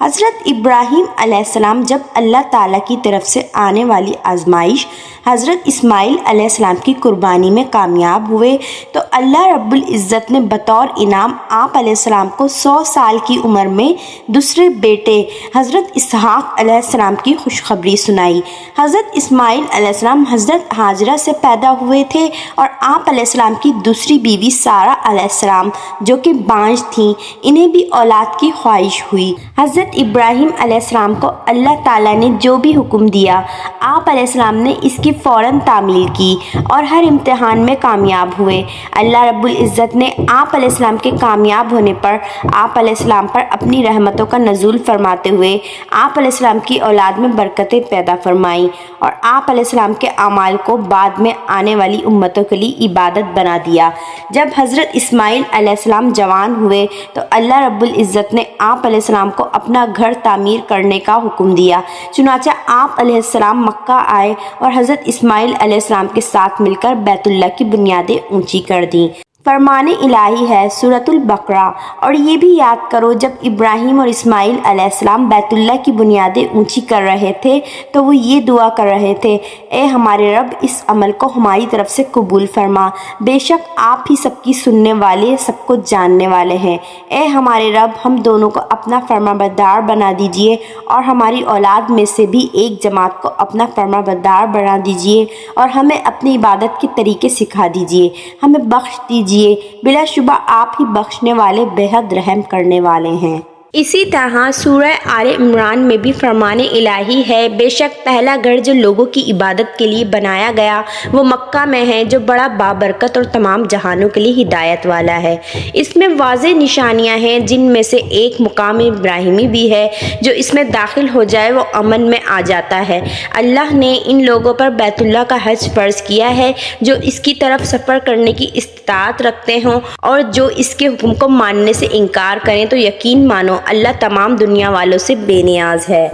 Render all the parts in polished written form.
حضرت ابراہیم علیہ السلام جب اللہ تعالیٰ کی طرف سے آنے والی آزمائش حضرت اسماعیل علیہ السلام کی قربانی میں کامیاب ہوئے تو اللہ رب العزت نے بطور انعام آپ علیہ السلام کو 100 سال کی عمر میں دوسرے بیٹے حضرت اسحاق علیہ السلام کی خوشخبری سنائی۔ حضرت اسماعیل علیہ السلام حضرت ہاجرہ سے پیدا ہوئے تھے اور آپ علیہ السلام کی دوسری بیوی سارہ علیہ السلام جو کہ بانجھ تھیں، انہیں بھی اولاد کی خواہش ہوئی۔ حضرت ابراہیم علیہ السلام کو اللہ تعالیٰ نے جو بھی حکم دیا آپ علیہ السلام نے اس کی فوراً تعمیل کی اور ہر امتحان میں کامیاب ہوئے۔ اللہ رب العزت نے آپ علیہ السلام کے کامیاب ہونے پر آپ علیہ السلام پر اپنی رحمتوں کا نزول فرماتے ہوئے آپ علیہ السلام کی اولاد میں برکتیں پیدا فرمائیں اور آپ علیہ السلام کے اعمال کو بعد میں آنے والی امتوں کے لیے عبادت بنا دیا۔ جب حضرت اسماعیل علیہ السلام جوان ہوئے تو اللہ رب العزت نے آپ علیہ السلام کو اپنا گھر تعمیر کرنے کا حکم دیا، چنانچہ آپ علیہ السلام مکہ آئے اور حضرت اسماعیل علیہ السلام کے ساتھ مل کر بیت اللہ کی بنیادیں اونچی کر دیں۔ فرمان الہی ہے سورۃ البقرہ۔ اور یہ بھی یاد کرو جب ابراہیم اور اسماعیل علیہ السلام بیت اللہ کی بنیادیں اونچی کر رہے تھے تو وہ یہ دعا کر رہے تھے، اے ہمارے رب اس عمل کو ہماری طرف سے قبول فرما، بے شک آپ ہی سب کی سننے والے سب کو جاننے والے ہیں۔ اے ہمارے رب ہم دونوں کو اپنا فرمانبردار بنا دیجئے اور ہماری اولاد میں سے بھی ایک جماعت کو اپنا فرمانبردار بنا دیجئے اور ہمیں اپنی عبادت کے طریقے سکھا دیجئے، ہمیں بخش دیجئے، بلا شبہ آپ ہی بخشنے والے بے حد رحم کرنے والے ہیں۔ اسی طرح سورہ آل عمران میں بھی فرمان الہی ہے، بے شک پہلا گھر جو لوگوں کی عبادت کے لیے بنایا گیا وہ مکہ میں ہے جو بڑا بابرکت اور تمام جہانوں کے لیے ہدایت والا ہے۔ اس میں واضح نشانیاں ہیں جن میں سے ایک مقام ابراہیمی بھی ہے، جو اس میں داخل ہو جائے وہ امن میں آ جاتا ہے۔ اللہ نے ان لوگوں پر بیت اللہ کا حج فرض کیا ہے جو اس کی طرف سفر کرنے کی استطاعت رکھتے ہوں، اور جو اس کے حکم کو ماننے سے انکار کریں تو یقین مانو اللہ تمام دنیا والوں سے بے نیاز ہے۔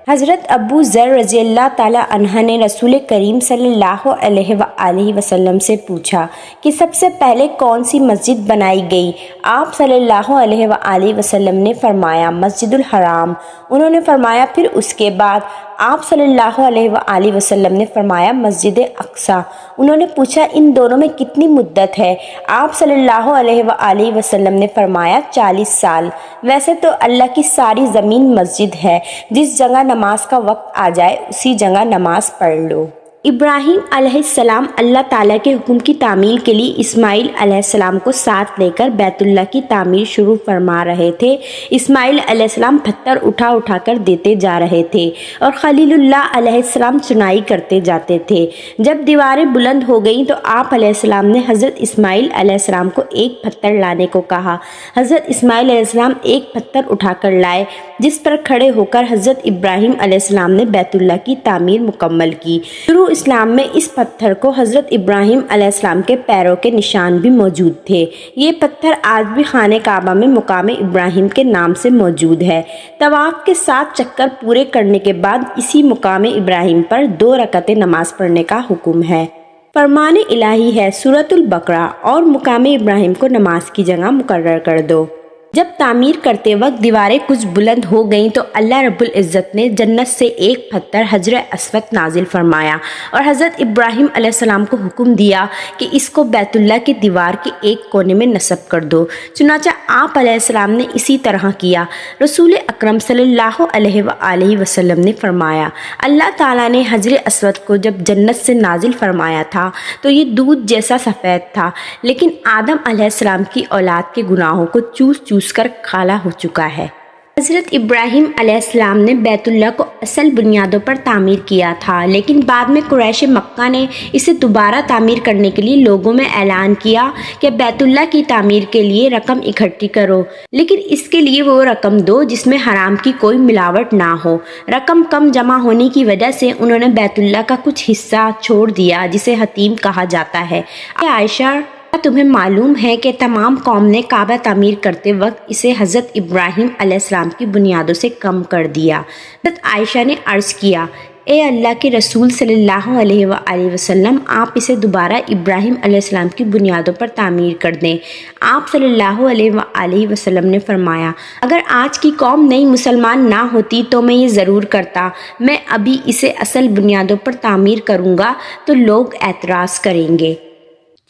حضرت ابو ذر رضی اللہ تعالیٰ عنہ نے رسول کریم صلی اللہ علیہ وآلہ وسلم سے پوچھا کہ سب سے پہلے کون سی مسجد بنائی گئی؟ آپ صلی اللہ علیہ وآلہ وسلم نے فرمایا مسجد الحرام۔ انہوں نے فرمایا پھر اس کے بعد؟ آپ صلی اللہ علیہ وآلہ وسلم نے فرمایا مسجد اقصی۔ انہوں نے پوچھا ان دونوں میں کتنی مدت ہے؟ آپ صلی اللہ علیہ وآلہ وسلم نے فرمایا 40 سال۔ ویسے تو اللہ کی ساری زمین مسجد ہے، جس جگہ نماز کا وقت آ جائے اسی جگہ نماز پڑھ لو۔ ابراہیم علیہ السلام اللہ تعالیٰ کے حکم کی تعمیل کے لیے اسماعیل علیہ السلام کو ساتھ لے کر بیت اللہ کی تعمیر شروع فرما رہے تھے۔ اسماعیل علیہ السلام پتھر اٹھا کر دیتے جا رہے تھے اور خلیل اللہ علیہ السلام چنائی کرتے جاتے تھے۔ جب دیواریں بلند ہو گئیں تو آپ علیہ السلام نے حضرت اسماعیل علیہ السلام کو ایک پتھر لانے کو کہا۔ حضرت اسماعیل علیہ السلام ایک پتھر اٹھا کر لائے، جس پر کھڑے ہو کر حضرت ابراہیم علیہ السلام نے بیت اللہ کی تعمیر مکمل کی۔ اسلام میں اس پتھر کو حضرت ابراہیم علیہ السلام کے پیروں کے نشان بھی موجود تھے۔ یہ پتھر آج بھی خانہ کعبہ میں مقام ابراہیم کے نام سے موجود ہے۔ طواف کے 7 چکر پورے کرنے کے بعد اسی مقام ابراہیم پر 2 رکعتیں نماز پڑھنے کا حکم ہے۔ فرمان الہی ہے سورۃ البقرہ، اور مقام ابراہیم کو نماز کی جگہ مقرر کر دو۔ جب تعمیر کرتے وقت دیواریں کچھ بلند ہو گئیں تو اللہ رب العزت نے جنت سے ایک پتھر حجر اسود نازل فرمایا اور حضرت ابراہیم علیہ السلام کو حکم دیا کہ اس کو بیت اللہ کی دیوار کے ایک کونے میں نصب کر دو۔ چنانچہ آپ علیہ السلام نے اسی طرح کیا۔ رسول اکرم صلی اللہ علیہ وآلہ وسلم نے فرمایا اللہ تعالیٰ نے حجر اسود کو جب جنت سے نازل فرمایا تھا تو یہ دودھ جیسا سفید تھا، لیکن آدم علیہ السلام کی اولاد کے گناہوں کو چوس کر کالا ہو چکا ہے۔ حضرت ابراہیم علیہ السلام نے بیت اللہ کو اصل بنیادوں پر تعمیر کیا تھا، لیکن بعد میں قریش مکہ نے اسے دوبارہ تعمیر کرنے کے لیے لوگوں میں اعلان کیا کہ بیت اللہ کی تعمیر کے لیے رقم اکٹھی کرو، لیکن اس کے لیے وہ رقم دو جس میں حرام کی کوئی ملاوٹ نہ ہو۔ رقم کم جمع ہونے کی وجہ سے انہوں نے بیت اللہ کا کچھ حصہ چھوڑ دیا جسے حتیم کہا جاتا ہے۔ عائشہ تمہیں معلوم ہے کہ تمام قوم نے کعبہ تعمیر کرتے وقت اسے حضرت ابراہیم علیہ السلام کی بنیادوں سے کم کر دیا۔ حضرت عائشہ نے عرض کیا اے اللہ کے رسول صلی اللہ علیہ وآلہ وسلم، آپ اسے دوبارہ ابراہیم علیہ السلام کی بنیادوں پر تعمیر کر دیں۔ آپ صلی اللہ علیہ وآلہ وسلم نے فرمایا، اگر آج کی قوم نئی مسلمان نہ ہوتی تو میں یہ ضرور کرتا، میں ابھی اسے اصل بنیادوں پر تعمیر کروں گا تو لوگ اعتراض کریں گے۔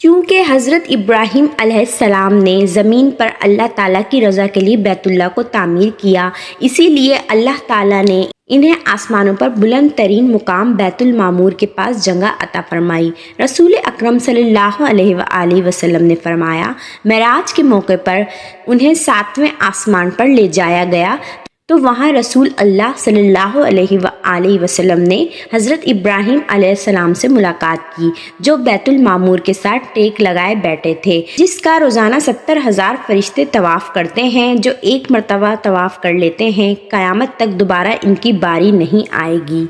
کیونکہ حضرت ابراہیم علیہ السلام نے زمین پر اللہ تعالیٰ کی رضا کے لیے بیت اللہ کو تعمیر کیا، اسی لیے اللہ تعالیٰ نے انہیں آسمانوں پر بلند ترین مقام بیت المعمور کے پاس جگہ عطا فرمائی۔ رسول اکرم صلی اللہ علیہ وآلہ وسلم نے فرمایا، معراج کے موقع پر انہیں 7ویں آسمان پر لے جایا گیا تو وہاں رسول اللہ صلی اللہ علیہ وآلہ وسلم نے حضرت ابراہیم علیہ السلام سے ملاقات کی، جو بیت المعمور کے ساتھ ٹیک لگائے بیٹھے تھے، جس کا روزانہ 70,000 فرشتے طواف کرتے ہیں۔ جو ایک مرتبہ طواف کر لیتے ہیں، قیامت تک دوبارہ ان کی باری نہیں آئے گی۔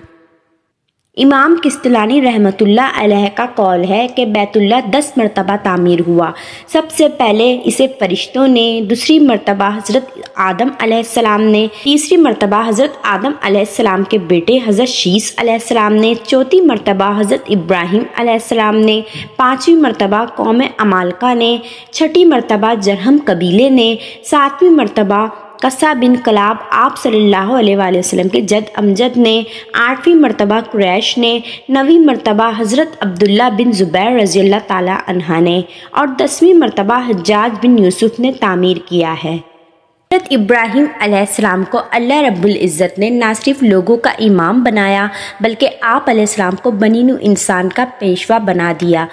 امام کستلانی رحمۃ اللہ علیہ کا قول ہے کہ بیت اللہ 10 مرتبہ تعمیر ہوا۔ سب سے پہلے اسے فرشتوں نے، دوسری مرتبہ حضرت آدم علیہ السلام نے، تیسری مرتبہ حضرت آدم علیہ السلام کے بیٹے حضرت شیس علیہ السلام نے، چوتھی مرتبہ حضرت ابراہیم علیہ السلام نے، پانچویں مرتبہ قوم عمالقہ نے، چھٹی مرتبہ جرہم قبیلے نے، ساتویں مرتبہ قصہ بن کلاب آپ صلی اللہ علیہ وآلہ وسلم کے جد امجد نے، 8ویں مرتبہ قریش نے، 9ویں مرتبہ حضرت عبداللہ بن زبیر رضی اللہ تعالیٰ عنہ نے، اور 10ویں مرتبہ حجاج بن یوسف نے تعمیر کیا ہے۔ حضرت ابراہیم علیہ السلام کو اللہ رب العزت نے نہ صرف لوگوں کا امام بنایا بلکہ آپ علیہ السلام کو بنی نوع انسان کا پیشوا بنا دیا،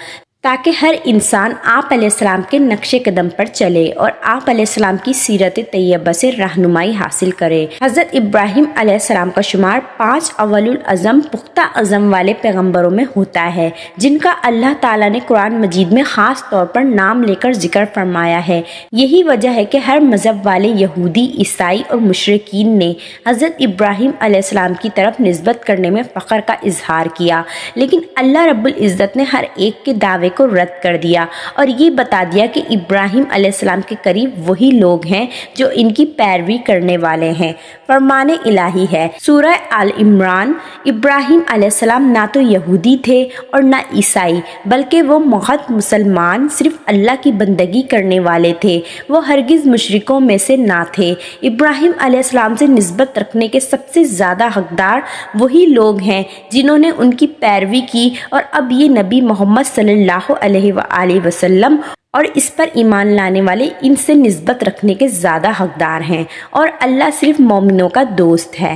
تاکہ ہر انسان آپ علیہ السلام کے نقش قدم پر چلے اور آپ علیہ السلام کی سیرت طیبہ سے رہنمائی حاصل کرے۔ حضرت ابراہیم علیہ السلام کا شمار 5 اول العزم پختہ عزم والے پیغمبروں میں ہوتا ہے، جن کا اللہ تعالیٰ نے قرآن مجید میں خاص طور پر نام لے کر ذکر فرمایا ہے۔ یہی وجہ ہے کہ ہر مذہب والے یہودی، عیسائی اور مشرکین نے حضرت ابراہیم علیہ السلام کی طرف نسبت کرنے میں فخر کا اظہار کیا، لیکن اللہ رب العزت نے ہر ایک کے دعوے کو رد کر دیا اور یہ بتا دیا کہ ابراہیم علیہ السلام کے قریب وہی لوگ ہیں جو ان کی پیروی کرنے والے ہیں۔ فرمان الہی ہے سورہ آل عمران، ابراہیم علیہ السلام نہ تو یہودی تھے اور نہ عیسائی، بلکہ وہ محض مسلمان، صرف اللہ کی بندگی کرنے والے تھے، وہ ہرگز مشرکوں میں سے نہ تھے۔ ابراہیم علیہ السلام سے نسبت رکھنے کے سب سے زیادہ حقدار وہی لوگ ہیں جنہوں نے ان کی پیروی کی، اور اب یہ نبی محمد صلی اللہ علیہ وآلہ وسلم اور اس پر ایمان لانے والے ان سے نسبت رکھنے کے زیادہ حقدار ہیں، اور اللہ صرف مومنوں کا دوست ہے۔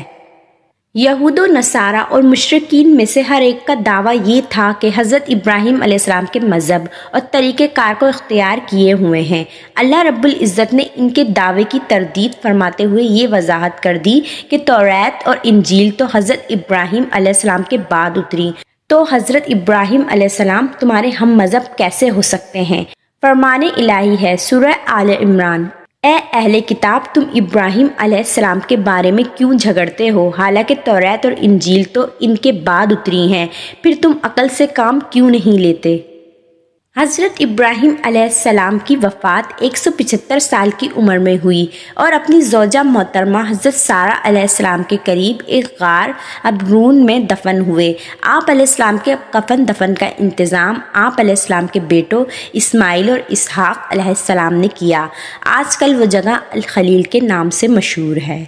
یہود و نصارہ اور مشرکین میں سے ہر ایک کا دعویٰ یہ تھا کہ حضرت ابراہیم علیہ السلام کے مذہب اور طریقہ کار کو اختیار کیے ہوئے ہیں۔ اللہ رب العزت نے ان کے دعوے کی تردید فرماتے ہوئے یہ وضاحت کر دی کہ توریت اور انجیل تو حضرت ابراہیم علیہ السلام کے بعد اتری، تو حضرت ابراہیم علیہ السلام تمہارے ہم مذہب کیسے ہو سکتے ہیں؟ فرمان الہی ہے سورہ آل عمران، اے اہل کتاب، تم ابراہیم علیہ السلام کے بارے میں کیوں جھگڑتے ہو، حالانکہ توریت اور انجیل تو ان کے بعد اتری ہیں، پھر تم عقل سے کام کیوں نہیں لیتے؟ حضرت ابراہیم علیہ السلام کی وفات 175 سال کی عمر میں ہوئی اور اپنی زوجہ محترمہ حضرت سارہ علیہ السلام کے قریب ایک غار ابرون میں دفن ہوئے۔ آپ علیہ السلام کے کفن دفن کا انتظام آپ علیہ السلام کے بیٹوں اسماعیل اور اسحاق علیہ السلام نے کیا۔ آج کل وہ جگہ الخلیل کے نام سے مشہور ہے۔